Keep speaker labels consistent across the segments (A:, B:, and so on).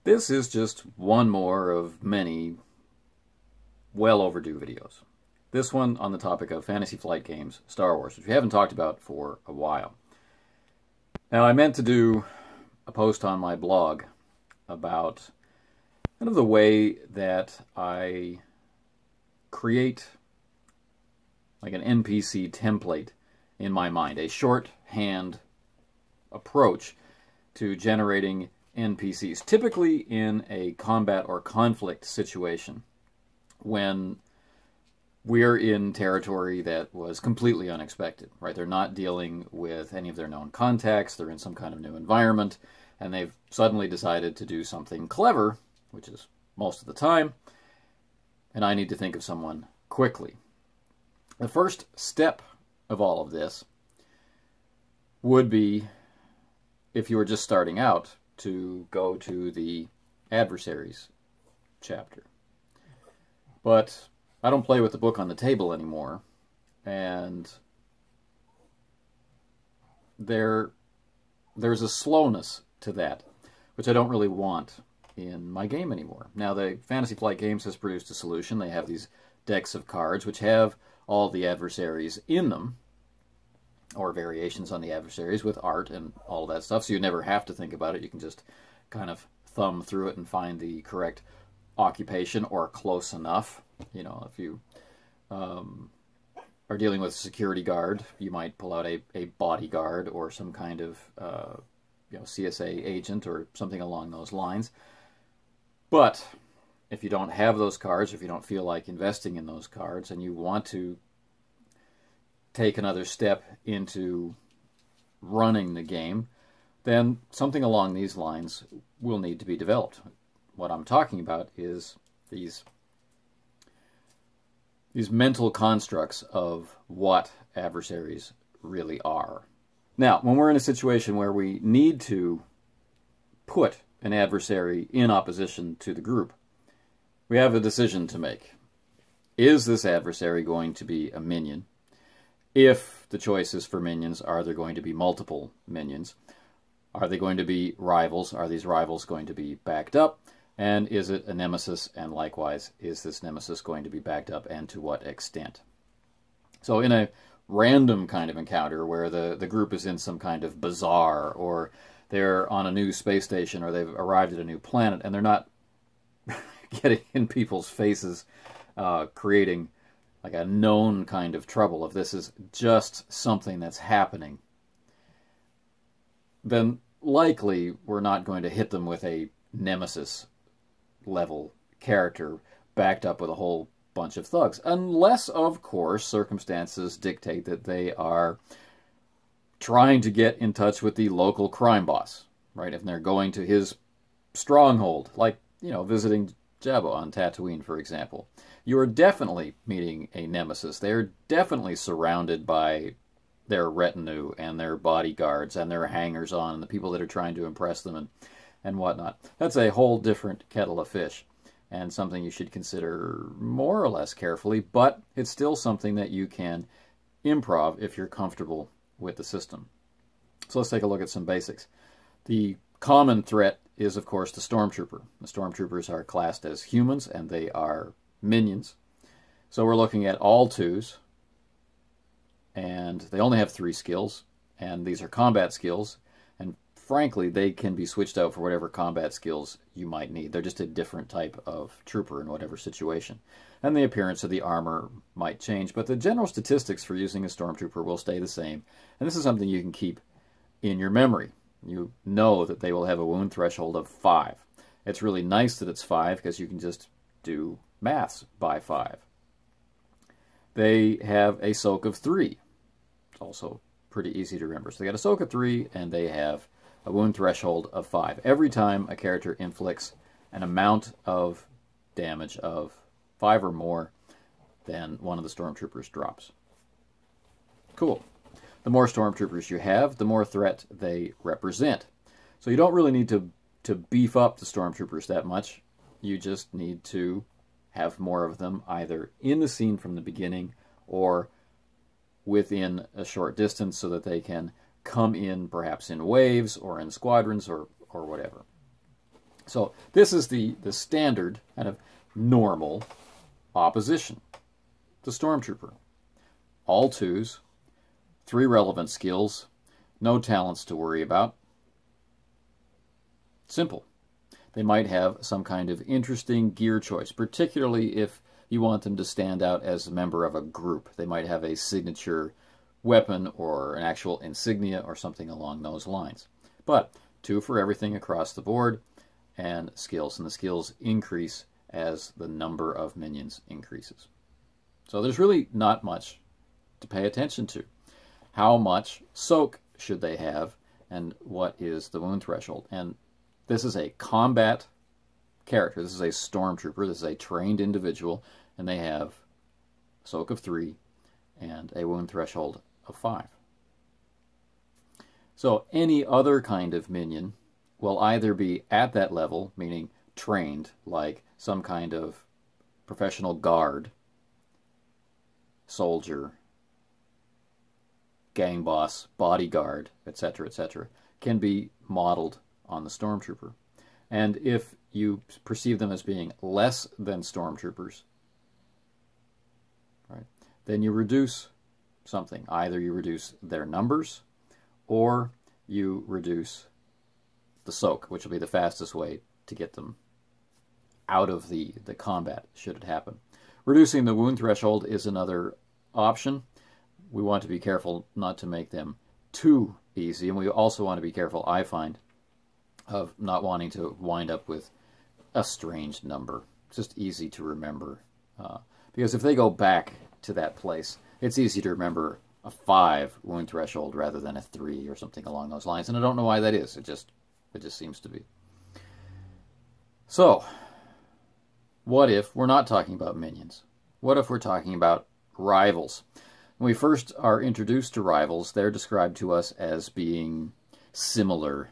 A: This is just one more of many well overdue videos. This one on the topic of Fantasy Flight Games, Star Wars, which we haven't talked about for a while. Now, I meant to do a post on my blog about kind of the way that I create like an NPC template in my mind, a shorthand approach to generating NPCs, typically in a combat or conflict situation when we're in territory that was completely unexpected, right? They're not dealing with any of their known contacts, they're in some kind of new environment, and they've suddenly decided to do something clever, which is most of the time, and I need to think of someone quickly. The first step of all of this would be, if you were just starting out, to go to the Adversaries chapter. But I don't play with the book on the table anymore, and there's a slowness to that, which I don't really want in my game anymore. Now, the Fantasy Flight Games has produced a solution. They have these decks of cards which have all the adversaries in them, or variations on the adversaries with art and all that stuff, so you never have to think about it. You can just kind of thumb through it and find the correct occupation or close enough. You know, if you are dealing with a security guard, you might pull out a bodyguard or some kind of CSA agent or something along those lines. But if you don't have those cards, if you don't feel like investing in those cards, and you want to take another step into running the game, then something along these lines will need to be developed. What I'm talking about is these mental constructs of what adversaries really are. Now, when we're in a situation where we need to put an adversary in opposition to the group, we have a decision to make. Is this adversary going to be a minion? If the choice is for minions, are there going to be multiple minions? Are they going to be rivals? Are these rivals going to be backed up? And is it a nemesis? And likewise, is this nemesis going to be backed up, and to what extent? So in a random kind of encounter where the group is in some kind of bazaar, or they're on a new space station, or they've arrived at a new planet, and they're not getting in people's faces, creating like a known kind of trouble, if this is just something that's happening, then likely we're not going to hit them with a nemesis level character backed up with a whole bunch of thugs, unless, of course, circumstances dictate that they are trying to get in touch with the local crime boss, right? If they're going to his stronghold, like, you know, visiting Jabba on Tatooine, for example, you are definitely meeting a nemesis. They are definitely surrounded by their retinue and their bodyguards and their hangers-on and the people that are trying to impress them and whatnot. That's a whole different kettle of fish, and something you should consider more or less carefully, but it's still something that you can improv if you're comfortable with the system. So let's take a look at some basics. The common threat is, of course, the Stormtrooper. The Stormtroopers are classed as humans, and they are minions. So we're looking at all twos, and they only have 3 skills, and these are combat skills, and frankly, they can be switched out for whatever combat skills you might need. They're just a different type of trooper in whatever situation. And the appearance of the armor might change, but the general statistics for using a Stormtrooper will stay the same, and this is something you can keep in your memory. You know that they will have a wound threshold of 5. It's really nice that it's 5 because you can just do maths by 5. They have a soak of 3. It's also pretty easy to remember. So they got a soak of 3, and they have a wound threshold of 5. Every time a character inflicts an amount of damage of 5 or more, then one of the Stormtroopers drops. Cool. The more Stormtroopers you have, the more threat they represent. So you don't really need to beef up the Stormtroopers that much. You just need to have more of them either in the scene from the beginning or within a short distance so that they can come in perhaps in waves or in squadrons or whatever. So this is the standard kind of normal opposition. The Stormtrooper. All 2s, 3 relevant skills, no talents to worry about. Simple. They might have some kind of interesting gear choice, particularly if you want them to stand out as a member of a group. They might have a signature weapon or an actual insignia or something along those lines. But 2 for everything across the board, and skills. And the skills increase as the number of minions increases. So there's really not much to pay attention to. How much soak should they have, and what is the wound threshold? And this is a combat character. This is a Stormtrooper. This is a trained individual, and they have soak of 3 and a wound threshold of 5. So any other kind of minion will either be at that level, meaning trained, like some kind of professional guard, soldier, gang boss, bodyguard, etc., can be modeled on the Stormtrooper. And if you perceive them as being less than Stormtroopers, right, then you reduce something. Either you reduce their numbers, or you reduce the soak, which will be the fastest way to get them out of the combat, should it happen. Reducing the wound threshold is another option. We want to be careful not to make them too easy, and we also want to be careful, I find, of not wanting to wind up with a strange number. It's just easy to remember. Because if they go back to that place, it's easy to remember a 5 wound threshold rather than a 3 or something along those lines. And I don't know why that is. It just seems to be. So, what if we're not talking about minions? What if we're talking about rivals? When we first are introduced to rivals, they're described to us as being similar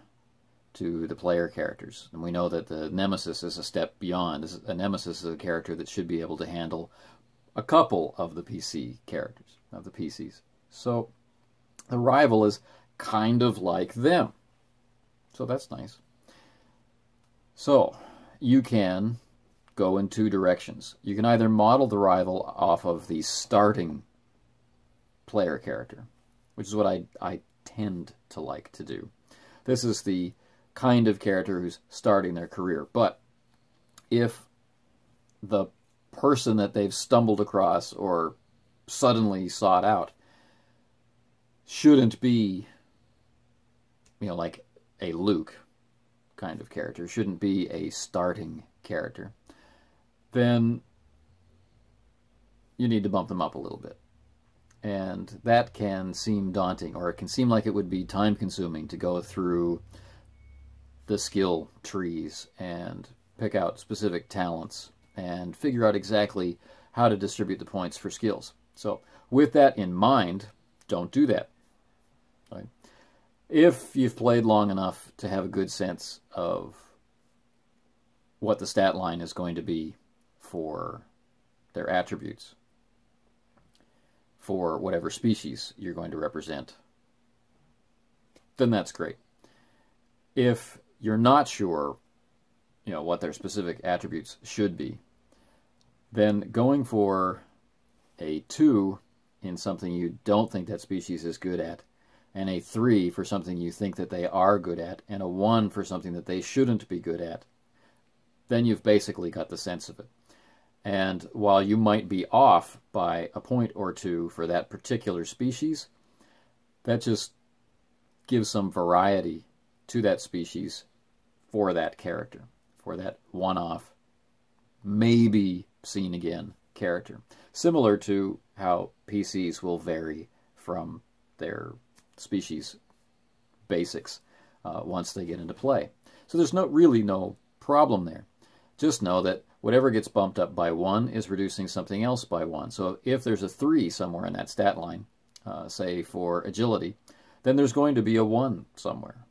A: to the player characters. And we know that the Nemesis is a step beyond. A Nemesis is a character that should be able to handle a couple of the PC characters, of the PCs. So the rival is kind of like them. So that's nice. So you can go in 2 directions. You can either model the rival off of the starting player character, which is what I tend to like to do. This is the kind of character who's starting their career. But if the person that they've stumbled across or suddenly sought out shouldn't be, like a Luke kind of character, shouldn't be a starting character, then you need to bump them up a little bit. And that can seem daunting, or it can seem like it would be time-consuming to go through the skill trees and pick out specific talents and figure out exactly how to distribute the points for skills. So with that in mind, don't do that. Right? If you've played long enough to have a good sense of what the stat line is going to be for their attributes, for whatever species you're going to represent, then that's great. If you're not sure, what their specific attributes should be, then going for a 2 in something you don't think that species is good at, and a 3 for something you think that they are good at, and a 1 for something that they shouldn't be good at, then you've basically got the sense of it. And while you might be off by a point or 2 for that particular species, that just gives some variety to that species for that character, for that one-off, maybe seen again character. Similar to how PCs will vary from their species basics once they get into play. So there's really no problem there. Just know that whatever gets bumped up by 1 is reducing something else by 1. So if there's a 3 somewhere in that stat line, say for agility, then there's going to be a 1 somewhere.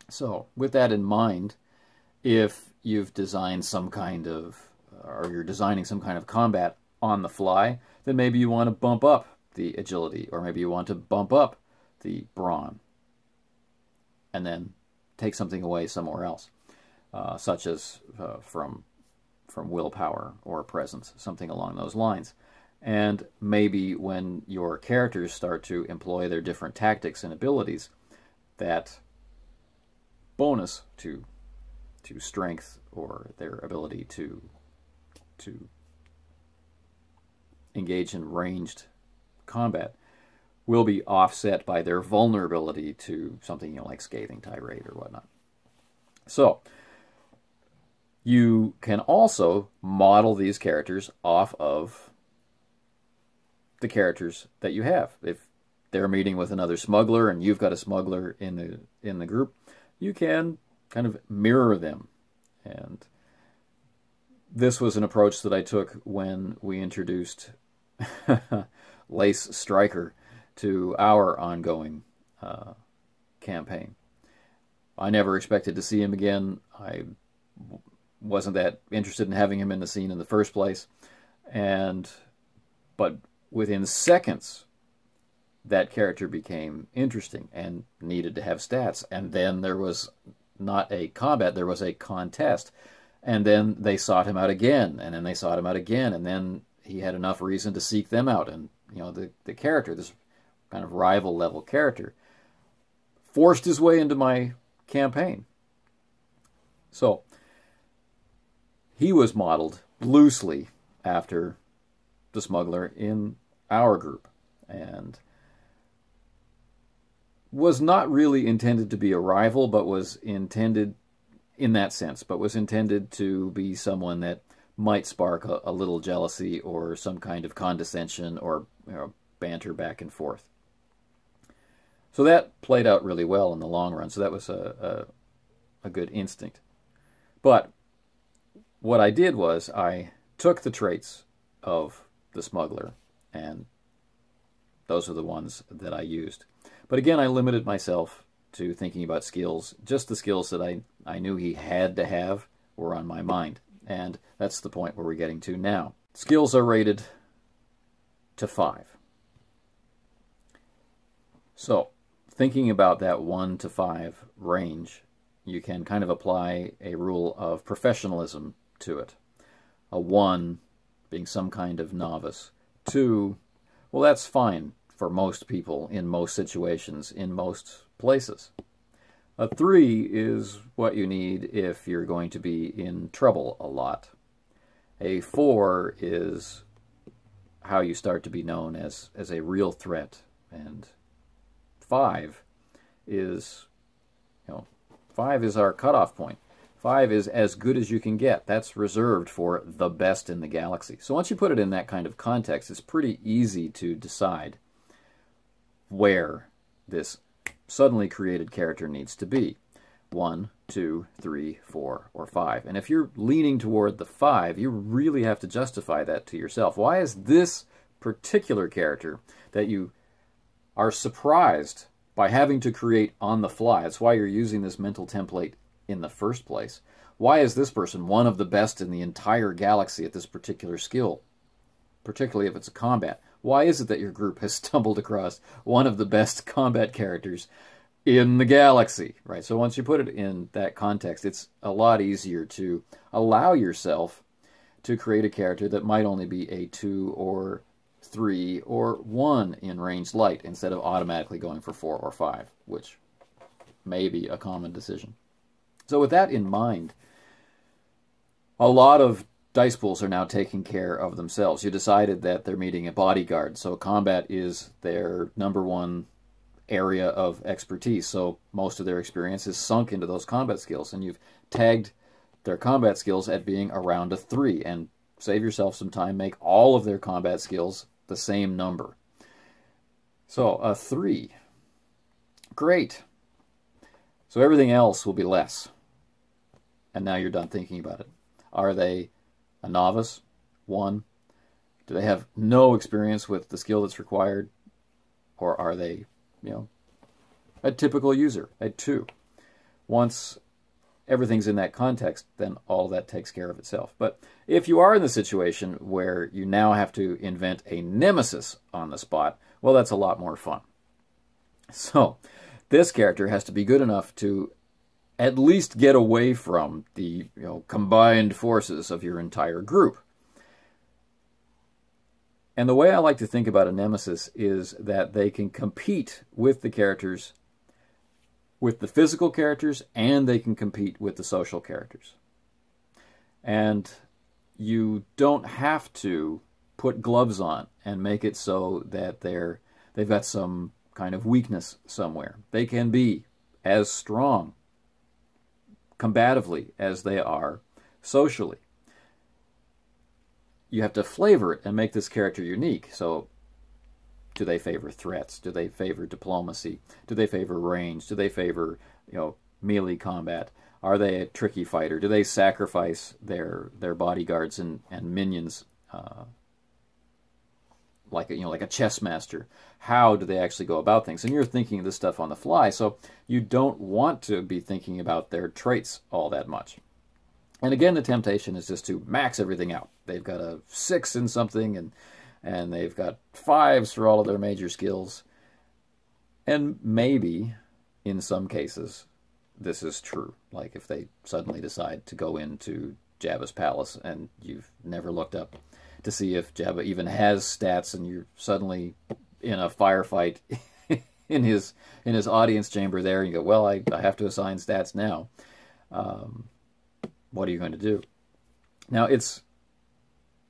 A: So with that in mind, if you've designed some kind of, or you're designing some kind of combat on the fly, then maybe you want to bump up the agility, or maybe you want to bump up the brawn, and then take something away somewhere else. such as from willpower or presence, something along those lines. And maybe when your characters start to employ their different tactics and abilities, that bonus to strength or their ability to engage in ranged combat will be offset by their vulnerability to something like scathing tirade or whatnot. So you can also model these characters off of the characters that you have. If they're meeting with another smuggler and you've got a smuggler in the group, you can kind of mirror them. And this was an approach that I took when we introduced Lace Striker to our ongoing campaign. I never expected to see him again. I wasn't that interested in having him in the scene in the first place. But within seconds, that character became interesting and needed to have stats. And then there was not a combat, there was a contest. And then they sought him out again, and then they sought him out again, and then he had enough reason to seek them out. And, you know, the character, this kind of rival level character, forced his way into my campaign. So he was modeled loosely after the smuggler in our group, and was not really intended to be a rival, but was intended in that sense, but was intended to be someone that might spark a little jealousy or some kind of condescension or, you know, banter back and forth. So that played out really well in the long run. So that was a good instinct. But what I did was I took the traits of the smuggler, and those are the ones that I used. But again, I limited myself to thinking about skills. Just the skills that I knew he had to have were on my mind. And that's the point where we're getting to now. Skills are rated to 5. So, thinking about that 1 to 5 range, you can kind of apply a rule of professionalism to it. A 1 being some kind of novice. 2, well, that's fine for most people in most situations, in most places. A 3 is what you need if you're going to be in trouble a lot. A 4 is how you start to be known as a real threat. And 5 is, 5 is our cutoff point. 5 is as good as you can get. That's reserved for the best in the galaxy. So once you put it in that kind of context, it's pretty easy to decide where this suddenly created character needs to be. 1, 2, 3, 4, or 5. And if you're leaning toward the 5, you really have to justify that to yourself. Why is this particular character that you are surprised by having to create on the fly? That's why you're using this mental template in the first place. Why is this person one of the best in the entire galaxy at this particular skill? Particularly if it's a combat. Why is it that your group has stumbled across one of the best combat characters in the galaxy? Right. So once you put it in that context, it's a lot easier to allow yourself to create a character that might only be a 2 or 3 or 1 in ranged light instead of automatically going for 4 or 5, which may be a common decision. So with that in mind, a lot of dice pools are now taking care of themselves. You decided that they're meeting a bodyguard, so combat is their #1 area of expertise. So most of their experience is sunk into those combat skills, and you've tagged their combat skills at being around a 3, and save yourself some time, make all of their combat skills the same number. So a 3. Great. So everything else will be less. And now you're done thinking about it. Are they a novice? 1. Do they have no experience with the skill that's required? Or are they, a typical user at 2? Once everything's in that context, then all that takes care of itself. But if you are in the situation where you now have to invent a nemesis on the spot, well, that's a lot more fun. So this character has to be good enough to at least get away from the combined forces of your entire group. And the way I like to think about a nemesis is that they can compete with the characters, with the physical characters, and they can compete with the social characters. And you don't have to put gloves on and make it so that they've got some kind of weakness somewhere. They can be as strong combatively as they are socially. You have to flavor it and make this character unique. So, do they favor threats? Do they favor diplomacy? Do they favor range? Do they favor, melee combat? Are they a tricky fighter? Do they sacrifice their bodyguards and minions like a chess master? How do they actually go about things? And you're thinking of this stuff on the fly, so you don't want to be thinking about their traits all that much. And again, the temptation is just to max everything out. They've got a 6 in something, and they've got 5s for all of their major skills. And maybe, in some cases, this is true. Like if they suddenly decide to go into Jabba's palace, and you've never looked up to see if Jabba even has stats, and you're suddenly in a firefight in his audience chamber there, and you go, well, I have to assign stats now. What are you going to do? Now, it's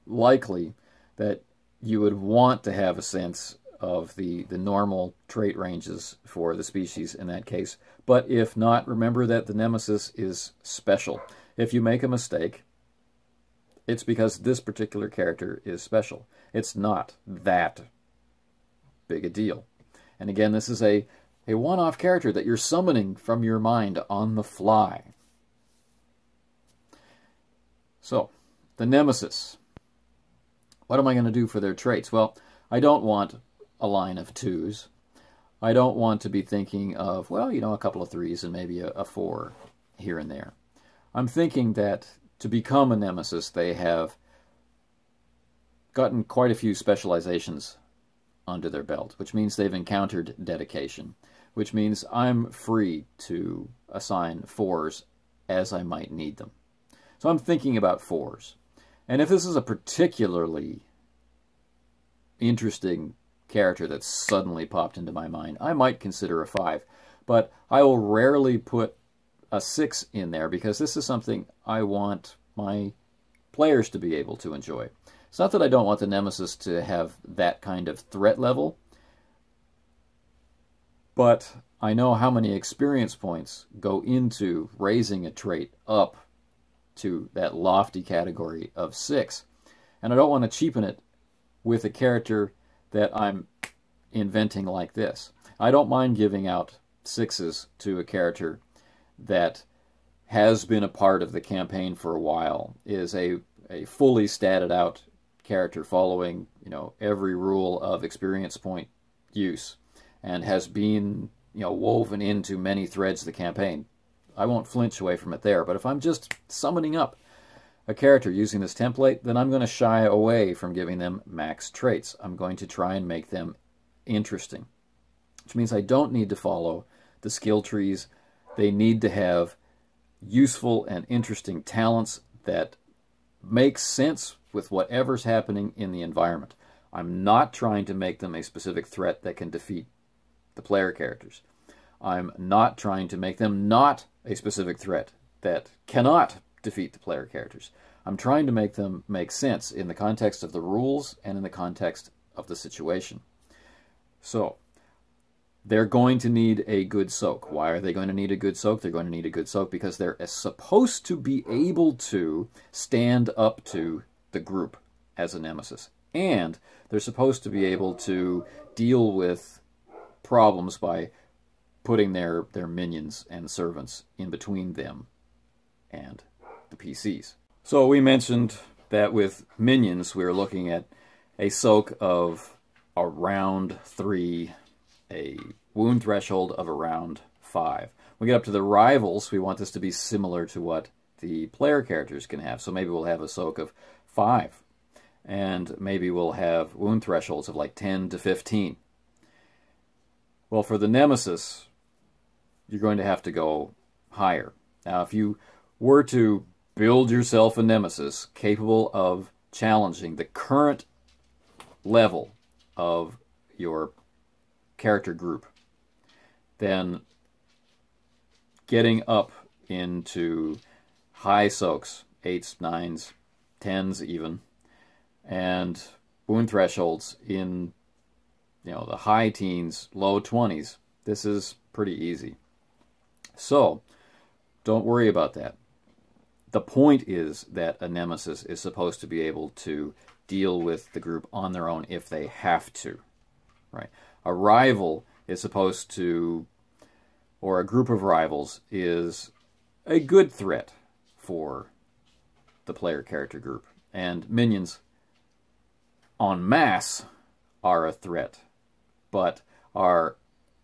A: likely that you would want to have a sense of the normal trait ranges for the species in that case. But if not, remember that the Nemesis is special. If you make a mistake, it's because this particular character is special. It's not that big a deal. And again, this is a one-off character that you're summoning from your mind on the fly. So, the Nemesis. What am I going to do for their traits? Well, I don't want a line of 2s. I don't want to be thinking of, well, a couple of 3s and maybe a 4 here and there. I'm thinking that to become a Nemesis, they have gotten quite a few specializations under their belt, which means they've encountered dedication, which means I'm free to assign 4s as I might need them. So I'm thinking about 4s. And if this is a particularly interesting character that suddenly popped into my mind, I might consider a 5. But I will rarely put a 6 in there because this is something I want my players to be able to enjoy. It's not that I don't want the Nemesis to have that kind of threat level, but I know how many experience points go into raising a trait up to that lofty category of 6. And I don't want to cheapen it with a character that I'm inventing like this. I don't mind giving out 6s to a character that has been a part of the campaign for a while, is a fully statted out character following, every rule of experience point use, and has been, woven into many threads of the campaign. I won't flinch away from it there. But if I'm just summoning up a character using this template, then I'm going to shy away from giving them max traits. I'm going to try and make them interesting, which means I don't need to follow the skill trees. They need to have useful and interesting talents that make sense with whatever's happening in the environment. I'm not trying to make them a specific threat that can defeat the player characters. I'm not trying to make them not a specific threat that cannot defeat the player characters. I'm trying to make them make sense in the context of the rules and in the context of the situation. So, they're going to need a good soak. Why are they going to need a good soak? They're going to need a good soak because they're supposed to be able to stand up to the group as a Nemesis. And they're supposed to be able to deal with problems by putting their minions and servants in between them and the PCs. So we mentioned that with minions, we were looking at a soak of around 3, a wound threshold of around 5. When we get up to the rivals, we want this to be similar to what the player characters can have. So maybe we'll have a soak of 5, and maybe we'll have wound thresholds of like 10 to 15. Well, for the Nemesis, you're going to have to go higher. Now, if you were to build yourself a nemesis capable of challenging the current level of your character group, then getting up into high soaks, 8s, 9s, 10s even, and wound thresholds in the high teens, low 20s, this is pretty easy. So don't worry about that. The point is that a nemesis is supposed to be able to deal with the group on their own if they have to, right? A rival is supposed to, or a group of rivals is a good threat for the player character group. And minions en masse are a threat, but are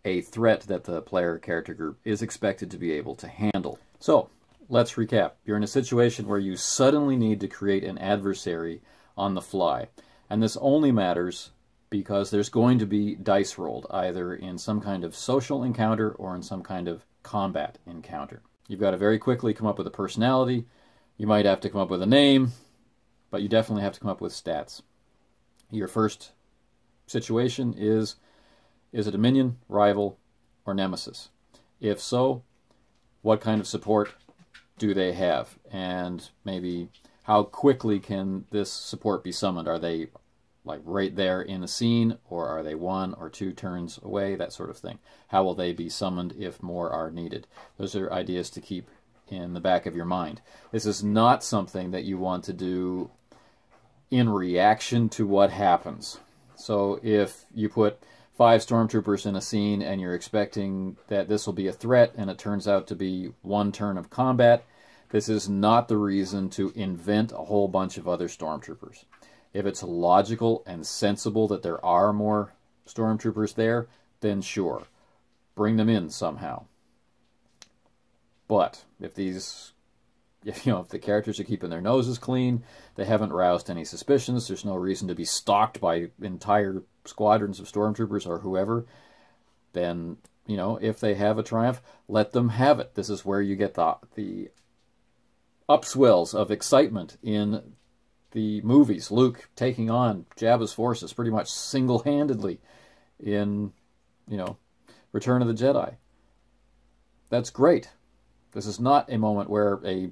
A: a threat that the player character group is expected to be able to handle. So, let's recap. You're in a situation where you suddenly need to create an adversary on the fly. And this only matters because there's going to be dice rolled, either in some kind of social encounter or in some kind of combat encounter. You've got to very quickly come up with a personality. You might have to come up with a name, but you definitely have to come up with stats. Your first situation is it a minion, rival, or nemesis? If so, what kind of support do they have? And maybe how quickly can this support be summoned? Are they like right there in the scene, or are they 1 or 2 turns away? That sort of thing. How will they be summoned if more are needed? Those are ideas to keep in the back of your mind. This is not something that you want to do in reaction to what happens. So if you put 5 stormtroopers in a scene and you're expecting that this will be a threat and it turns out to be 1 turn of combat, this is not the reason to invent a whole bunch of other stormtroopers. If it's logical and sensible that there are more stormtroopers there, then sure, bring them in somehow. But if the characters are keeping their noses clean, they haven't roused any suspicions, there's no reason to be stalked by entire squadrons of stormtroopers or whoever, then, if they have a triumph, let them have it. This is where you get the upswells of excitement in the movies. Luke taking on Jabba's forces pretty much single-handedly in, Return of the Jedi. That's great. This is not a moment where a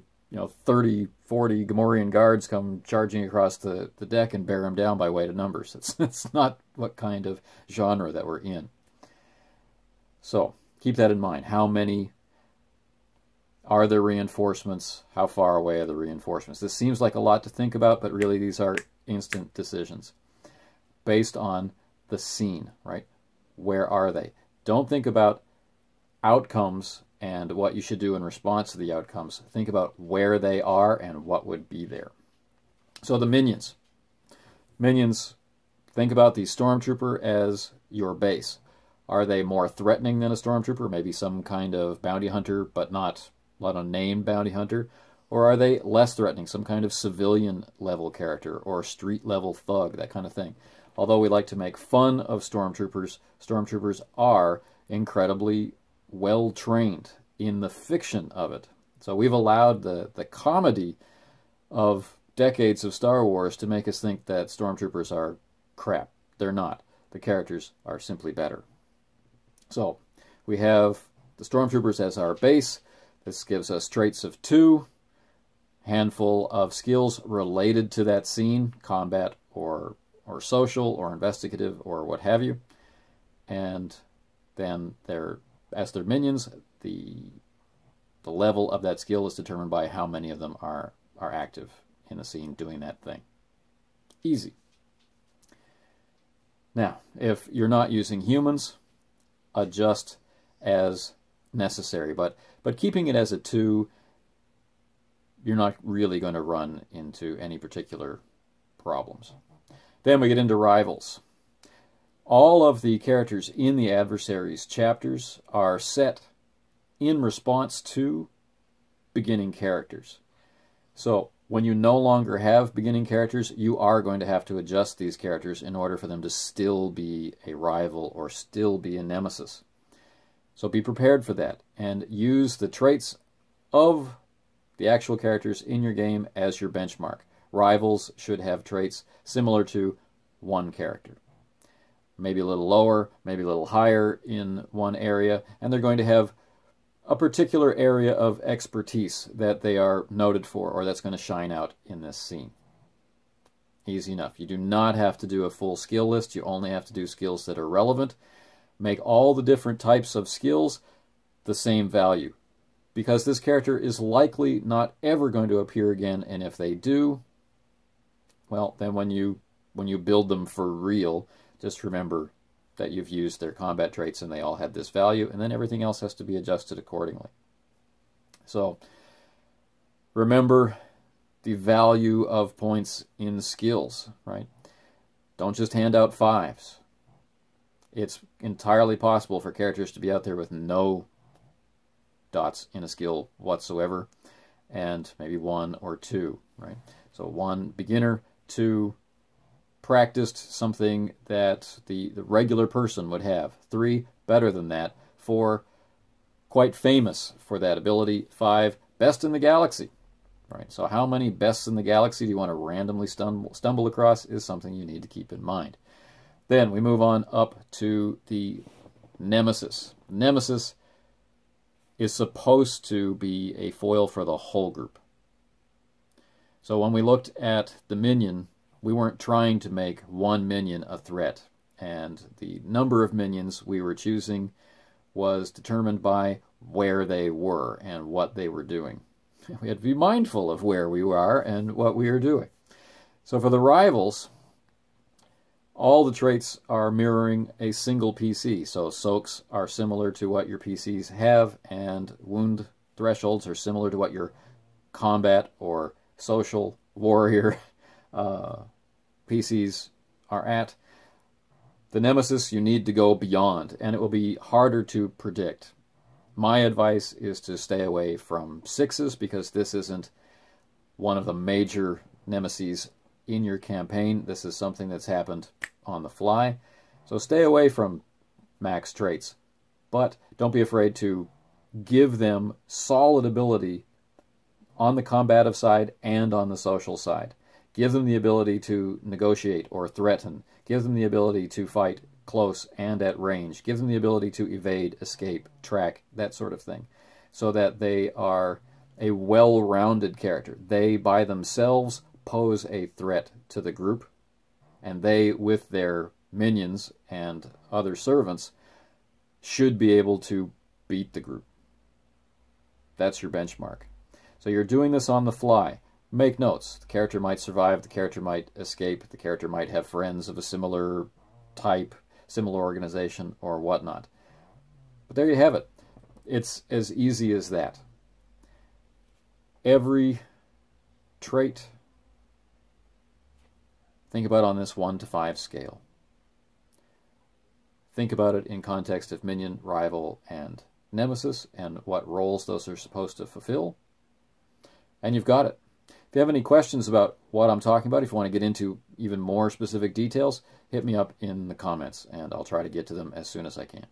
A: 30, 40 Gamorrean guards come charging across the deck and bear him down by weight of numbers. That's not what kind of genre that we're in. So, keep that in mind. How many are there reinforcements? How far away are the reinforcements? This seems like a lot to think about, but really these are instant decisions based on the scene, right? Where are they? Don't think about outcomes and what you should do in response to the outcomes. Think about where they are and what would be there. So the minions. Minions, think about the stormtrooper as your base. Are they more threatening than a stormtrooper? Maybe some kind of bounty hunter, but not a named bounty hunter? Or are they less threatening, some kind of civilian level character or street level thug, that kind of thing? Although we like to make fun of stormtroopers, stormtroopers are incredibly well trained in the fiction of it. So we've allowed the comedy of decades of Star Wars to make us think that stormtroopers are crap. They're not. The characters are simply better. So we have the stormtroopers as our base. This gives us traits of 2, handful of skills related to that scene, combat or social or investigative or what have you. And then as they're minions, the level of that skill is determined by how many of them are active in the scene doing that thing. Easy. Now, if you're not using humans, adjust as necessary. But keeping it as a 2, you're not really going to run into any particular problems. Then we get into rivals. All of the characters in the Adversaries chapters are set in response to beginning characters. So when you no longer have beginning characters, you are going to have to adjust these characters in order for them to still be a rival or still be a nemesis. So be prepared for that and use the traits of the actual characters in your game as your benchmark. Rivals should have traits similar to one character. Maybe a little lower, maybe a little higher in one area, and they're going to have a particular area of expertise that they are noted for, or that's going to shine out in this scene. Easy enough. You do not have to do a full skill list. You only have to do skills that are relevant. Make all the different types of skills the same value, because this character is likely not ever going to appear again, and if they do, well, then when you build them for real, just remember that you've used their combat traits and they all had this value, and then everything else has to be adjusted accordingly. So remember the value of points in skills, right? Don't just hand out 5s. It's entirely possible for characters to be out there with no dots in a skill whatsoever, and maybe 1 or 2, right? So 1 beginner, 2 practiced, something that the regular person would have, 3 better than that, 4 quite famous for that ability, 5 best in the galaxy, right? So how many bests in the galaxy do you want to randomly stumble across is something you need to keep in mind. Then we move on up to the Nemesis. Nemesis is supposed to be a foil for the whole group. So when we looked at the minion, we weren't trying to make one minion a threat, and the number of minions we were choosing was determined by where they were and what they were doing. We had to be mindful of where we are and what we are doing. So for the rivals, all the traits are mirroring a single PC. So soaks are similar to what your PCs have, and wound thresholds are similar to what your combat or social warrior PCs are at. The Nemesis, you need to go beyond, and it will be harder to predict. My advice is to stay away from 6s, because this isn't one of the major Nemesis in your campaign. This is something that's happened on the fly. So stay away from max traits, but don't be afraid to give them solid ability on the combative side and on the social side. Give them the ability to negotiate or threaten. Give them the ability to fight close and at range. Give them the ability to evade, escape, track, that sort of thing, so that they are a well-rounded character. They, by themselves, pose a threat to the group, and they, with their minions and other servants, should be able to beat the group. That's your benchmark. So you're doing this on the fly. Make notes. The character might survive, the character might escape, the character might have friends of a similar type, similar organization, or whatnot. But there you have it. It's as easy as that. Every trait, think about on this 1 to 5 scale. Think about it in context of minion, rival, and Nemesis, and what roles those are supposed to fulfill. And you've got it. If you have any questions about what I'm talking about, if you want to get into even more specific details, hit me up in the comments, and I'll try to get to them as soon as I can.